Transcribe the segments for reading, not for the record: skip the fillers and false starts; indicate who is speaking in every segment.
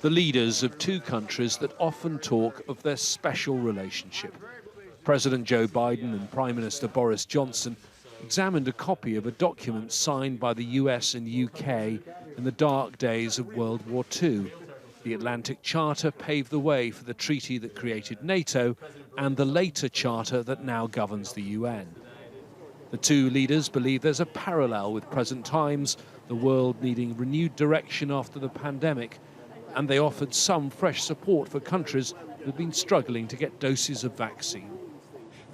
Speaker 1: the leaders of two countries that often talk of their special relationship. President Joe Biden and Prime Minister Boris Johnson examined a copy of a document signed by the US and UK in the dark days of World War II. The Atlantic Charter paved the way for the treaty that created NATO and the later charter that now governs the UN. The two leaders believe there's a parallel with present times, the world needing renewed direction after the pandemic, and they offered some fresh support for countries that have been struggling to get doses of vaccine.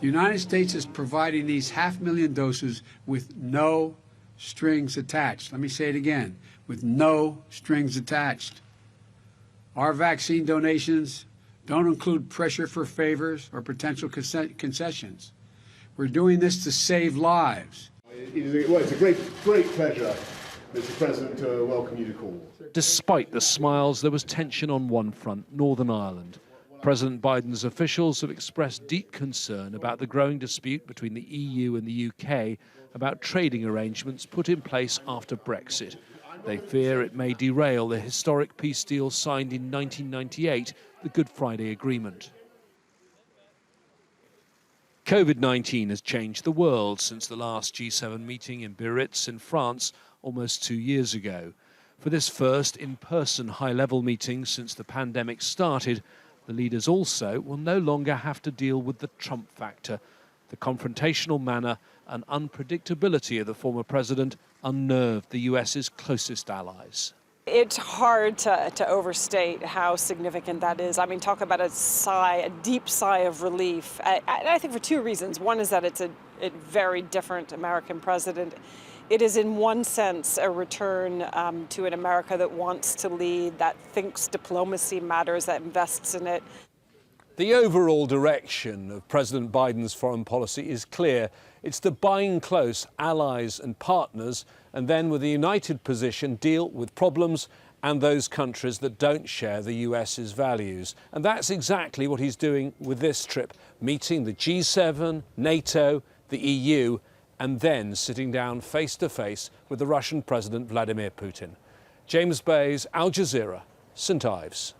Speaker 2: The United States is providing these 500,000 doses with no strings attached. Let me say it again, with no strings attached. Our vaccine donations don't include pressure for favors or potential concessions. We're doing this to save lives.
Speaker 3: It's a great pleasure, Mr. President, to welcome you to Cornwall.
Speaker 1: Despite the smiles, there was tension on one front, Northern Ireland. President Biden's officials have expressed deep concern about the growing dispute between the EU and the UK about trading arrangements put in place after Brexit. They fear it may derail the historic peace deal signed in 1998, the Good Friday Agreement. COVID-19 has changed the world since the last G7 meeting in Biarritz in France almost 2 years ago. For this first in-person high-level meeting since the pandemic started, the leaders also will no longer have to deal with the Trump factor. The confrontational manner and unpredictability of the former president unnerved the US's closest allies.
Speaker 4: It's hard to overstate how significant that is. I mean, talk about a deep sigh of relief. I think for two reasons. One is that it's a very different American president. It is in one sense a return to an America that wants to lead, that thinks diplomacy matters, that invests in it.
Speaker 1: The overall direction of President Biden's foreign policy is clear. It's to bind close allies and partners, and then with a united position deal with problems and those countries that don't share the US's values. And that's exactly what he's doing with this trip, meeting the G7, NATO, the EU, and then sitting down face to face with the Russian President Vladimir Putin. James Bays, Al Jazeera, St Ives.